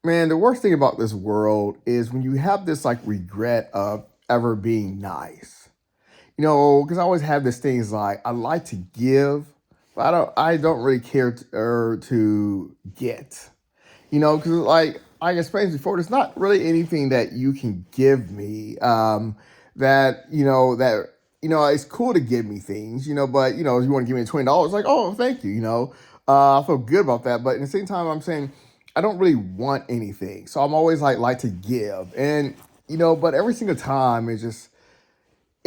Man, the worst thing about this world is when you have this like regret of ever being nice. Because I always have this thing is like I like to give, but I don't really care to get. Because like I explained before, there's not really anything that you can give me that it's cool to give me things, but if you want to give me $20, like, oh, thank you, I feel good about that. But at the same time, I'm saying I don't really want anything, so I'm always like to give, and but every single time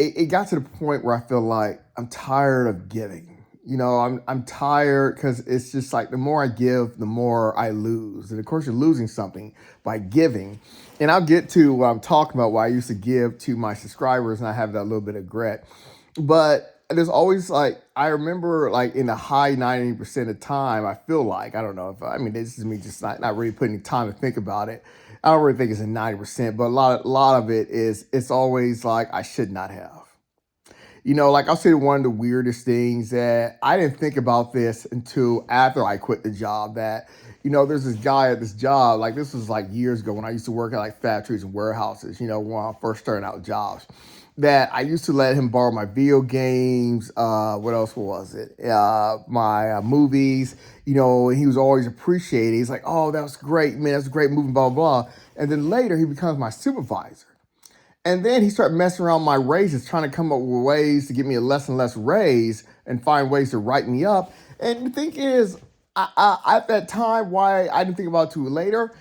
it got to the point where I feel like I'm tired of giving. I'm tired because it's just like the more I give, the more I lose. And of course, you're losing something by giving. And I'll get to what I'm talking about, what I used to give to my subscribers, and I have that little bit of regret. But there's always like, I remember like in the high 90% of the time, I feel like, I don't know if, I mean, this is me just not really putting time to think about it. I don't really think it's a 90%, but a lot of it is, it's always like, I should not have. Like I'll say one of the weirdest things that I didn't think about this until after I quit the job. That there's this guy at this job. Like this was like years ago when I used to work at like factories and warehouses. When I first started out jobs, that I used to let him borrow my video games. What else was it? My movies. And he was always appreciated. He's like, "Oh, that was great, man. That's a great movie." Blah blah blah. And then later he becomes my supervisor. And then he started messing around my raises, trying to come up with ways to get me a less and less raise and find ways to write me up. And the thing is, at that time, why I didn't think about it too later,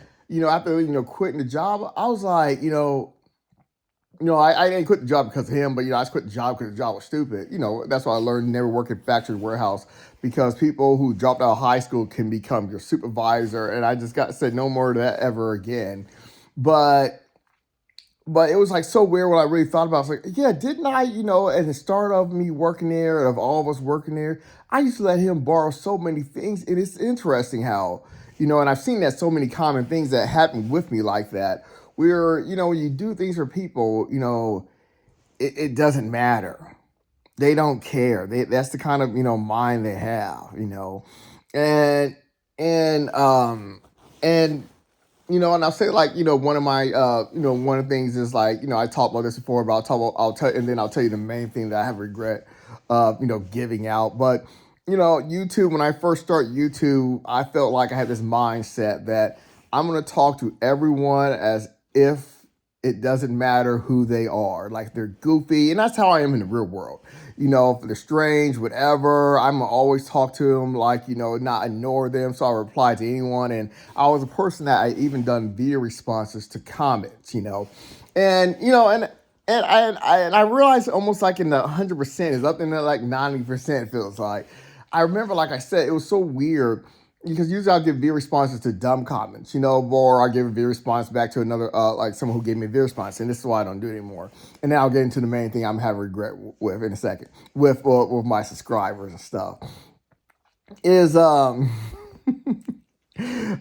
after quitting the job, I was like, I didn't quit the job because of him, but I just quit the job because the job was stupid. That's why I learned never work in factory warehouse because people who dropped out of high school can become your supervisor, and I just got said no more of that ever again. But but it was like so weird when I really thought about it. I was like, yeah, didn't I, at the start of me working there, of all of us working there, I used to let him borrow so many things. And it's interesting how, and I've seen that so many common things that happen with me like that, where, when you do things for people, it doesn't matter. They don't care. That's the kind of, mind they have, and, and, um, and and I'll say like, one of my, one of the things is like, I talked about this before, but I'll tell, and then I'll tell you the main thing that I have regret, giving out. But, YouTube, when I first started YouTube, I felt like I had this mindset that I'm going to talk to everyone as if it doesn't matter who they are. Like they're goofy. And that's how I am in the real world. If they're strange, whatever, I'm gonna always talk to them, like, not ignore them. So I reply to anyone. And I was a person that I even done video responses to comments, and I realized almost like in the 100% is up in the like 90% feels like. I remember, like I said, it was so weird because usually I'll give video responses to dumb comments, or I'll give a video response back to another, like someone who gave me a video response, and this is why I don't do it anymore. And now I'll get into the main thing I'm having regret with in a second, with my subscribers and stuff. Is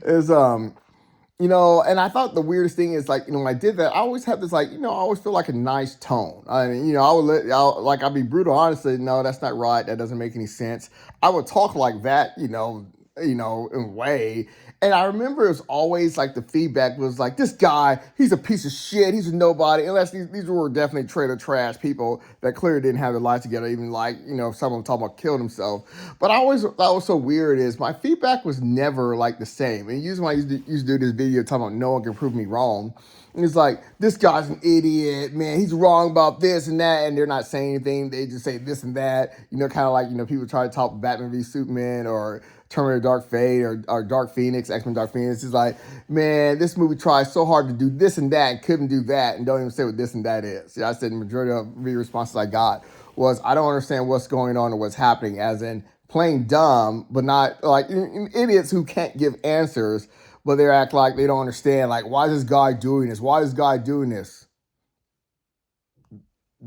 is and I thought the weirdest thing is like, when I did that, I always have this like, I always feel like a nice tone. I mean, I'll be brutal, honestly. No, that's not right. That doesn't make any sense. I would talk like that, in a way. And I remember it was always like the feedback was like, this guy, he's a piece of shit. He's a nobody. Unless these were definitely trailer trash people that clearly didn't have their life together. Even like, someone talking about killing himself. But I always thought was so weird is my feedback was never like the same. And usually when I used to do this video talking about no one can prove me wrong. And it's like, this guy's an idiot, man. He's wrong about this and that. And they're not saying anything. They just say this and that. Kind of like, people try to talk Batman v Superman or Terminator Dark Fate or Dark Phoenix, X-Men Dark Phoenix. It's like, man, this movie tries so hard to do this and that and couldn't do that and don't even say what this and that is. I said the majority of the responses I got was, I don't understand what's going on or what's happening, as in playing dumb, but not like idiots who can't give answers, but they act like they don't understand. Like, why is this guy doing this? Why is this guy doing this?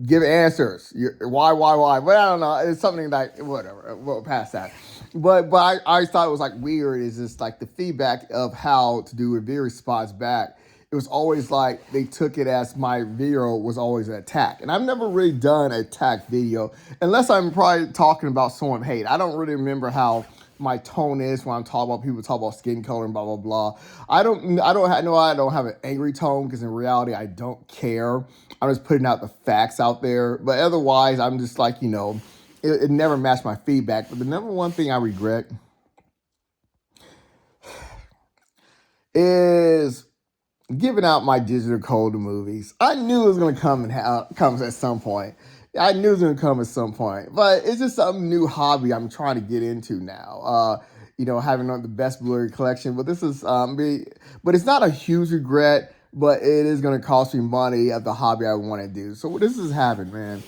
Give answers. Why? But I don't know. It's something like whatever. We'll pass that. But I thought it was like weird. Is just like the feedback of how to do a video response back. It was always like they took it as my video was always an attack, and I've never really done an attack video unless I'm probably talking about someone hate. I don't really remember how my tone is when I'm talking about people talk about skin color and blah blah blah. I don't have an angry tone because in reality I don't care. I'm just putting out the facts out there. But otherwise, I'm just like it never matched my feedback. But the number one thing I regret is giving out my digital code to movies. I knew it was gonna come at some point. I knew it was gonna come at some point, but it's just some new hobby I'm trying to get into now. Having the best Blu-ray collection, but but it's not a huge regret. But it is gonna cost me money at the hobby I want to do. So this has happened, man.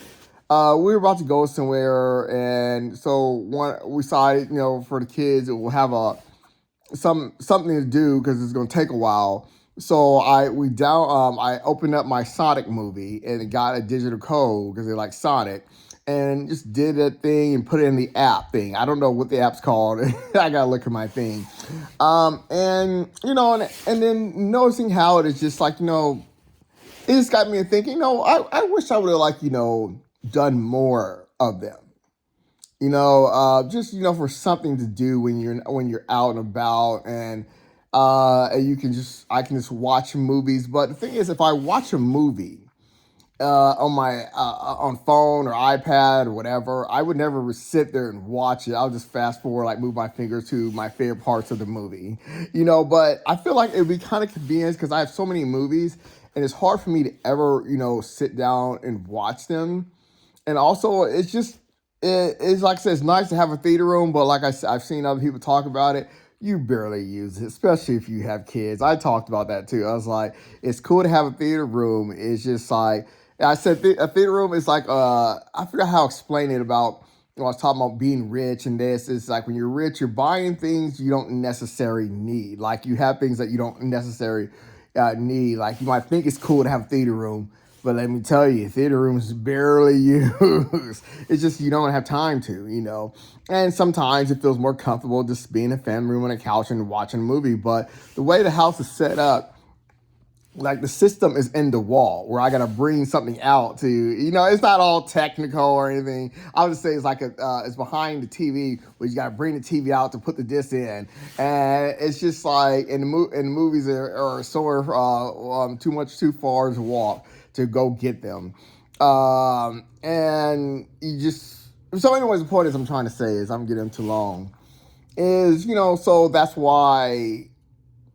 We were about to go somewhere, and so we decided, for the kids, we'll have something to do because it's gonna take a while. So I opened up my Sonic movie and it got a digital code because they like Sonic, and just did that thing and put it in the app thing. I don't know what the app's called. I gotta look at my thing. And then noticing how it is just like, it just got me thinking, I wish I would have done more of them. Just for something to do when you're out and about, and I can just watch movies. But the thing is, if I watch a movie on phone or iPad or whatever, I would never sit there and watch it. I'll just fast forward, like move my fingers to my favorite parts of the movie, But I feel like it would be kind of convenient because I have so many movies, and it's hard for me to ever, sit down and watch them. And also, it's like I said, it's nice to have a theater room, but like I said, I've seen other people talk about it. You barely use it, especially if you have kids. I talked about that too. I was like, it's cool to have a theater room. It's just like I said, a theater room is like I forgot how to explain it about. I was talking about being rich, and this is like when you're rich, you're buying things you don't necessarily need. Like you have things that you don't necessarily need. Like you might think it's cool to have a theater room, but let me tell you, theater rooms is barely used. It's just you don't have time to. And sometimes it feels more comfortable just being in a family room on a couch and watching a movie. But the way the house is set up, like the system is in the wall where I gotta bring something out it's not all technical or anything. I would just say it's like it's behind the TV where you gotta bring the TV out to put the disc in, and it's just like in the movies are somewhere too far to walk to go get them, and you just so anyways. The point is I'm trying to say is I'm getting too long. So that's why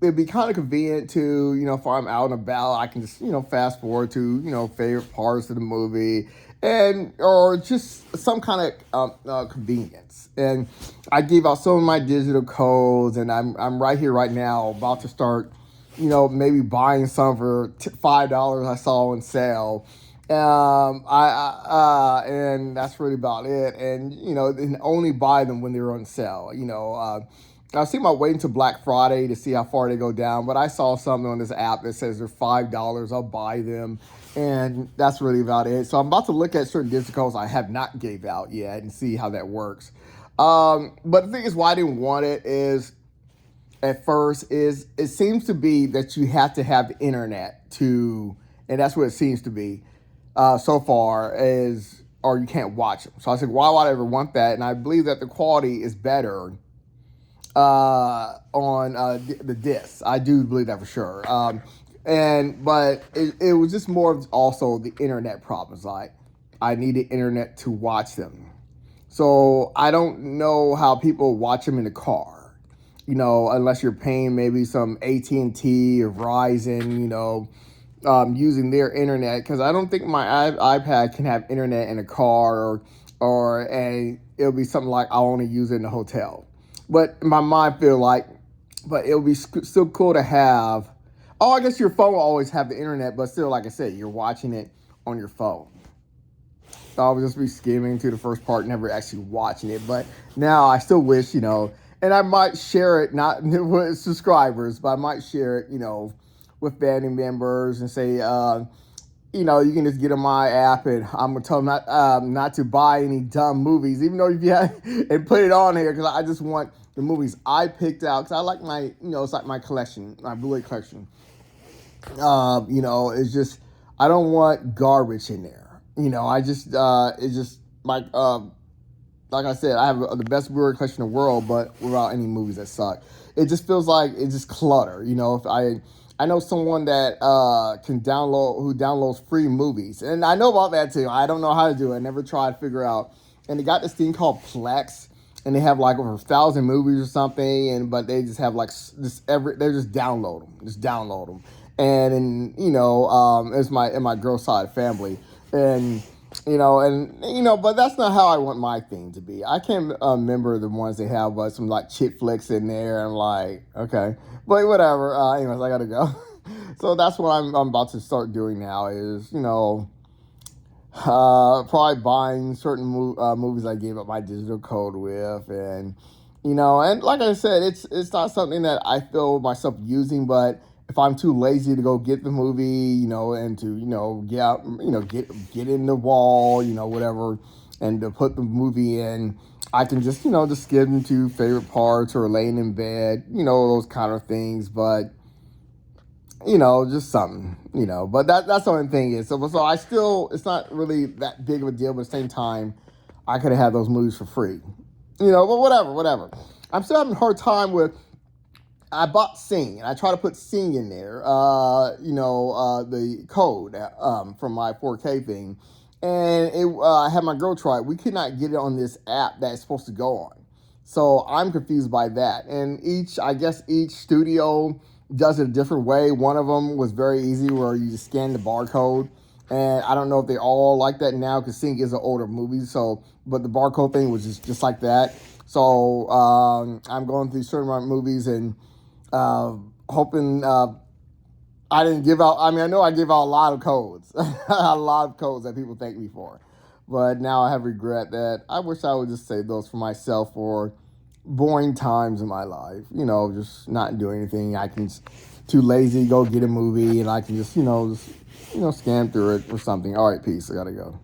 it'd be kind of convenient to, if I'm out and about, I can just, fast forward to, favorite parts of the movie or just some kind of convenience. And I gave out some of my digital codes, and I'm right here right now about to start, maybe buying some for $5 I saw on sale. And that's really about it. And, and only buy them when they're on sale, I see my waiting until Black Friday to see how far they go down, but I saw something on this app that says they're $5. I'll buy them, and that's really about it. So I'm about to look at certain discounts I have not gave out yet and see how that works. But the thing is, why I didn't want it is, at first, is it seems to be that you have to have the internet to, and that's what it seems to be so far, or you can't watch them. So I said, why would I ever want that? And I believe that the quality is better on the discs. I do believe that for sure. But it was just more of also the internet problems. Like I needed internet to watch them. So I don't know how people watch them in the car, unless you're paying maybe some AT&T or Verizon, using their internet. Because I don't think my iPad can have internet in a car and it'll be something like I'll only use it in a hotel. But in my mind feel like, but it'll be still cool to have. Oh, I guess your phone will always have the internet, but still, like I said, you're watching it on your phone. So I would just be skimming through the first part, never actually watching it. But now I still wish, and I might share it, not with subscribers, but I might share it, with family members and say, you can just get on my app, and I'm gonna tell them not to buy any dumb movies, even though if you have, and put it on here because I just want the movies I picked out because I like my, it's like my collection, my Blu-ray collection. It's just I don't want garbage in there. I just it's just my like I said, I have the best Blu-ray collection in the world, but without any movies that suck. It just feels like it's just clutter. You know, if I know someone that who downloads free movies, and I know about that too. I don't know how to do it. I never tried to figure out. And they got this thing called Plex, and they have like over 1,000 movies or something, and but they just have like they just download them, and you know, it's my girl side family, and but that's not how I want my thing to be. I can't remember the ones they have, but some like chick flicks in there. And I'm like, okay, but whatever. Anyways, I gotta go. So that's what I'm about to start doing now. Is probably buying certain movies I gave up my digital code with, and and like I said, it's not something that I feel myself using, but if I'm too lazy to go get the movie, and to get out, get in the wall, whatever, and to put the movie in, I can just skip into favorite parts or laying in bed, those kind of things, but just something, but that's the only thing is. So I still, it's not really that big of a deal, but at the same time, I could have had those movies for free, but whatever. I'm still having a hard time with, I bought Sing, and I try to put Sing in there, the code from my 4K thing, and I had my girl try it. We could not get it on this app that it's supposed to go on. So I'm confused by that. And I guess each studio does it a different way. One of them was very easy where you just scan the barcode. And I don't know if they all like that now because Sync is an older movie. So, but the barcode thing was just like that. So I'm going through certain amount of movies and hoping I didn't give out. I mean, I know I give out a lot of codes, a lot of codes that people thank me for. But now I have regret that I wish I would just save those for myself for boring times in my life. Just not do anything. I can too lazy to go get a movie, and I can just scan through it or something. All right, peace. I gotta go.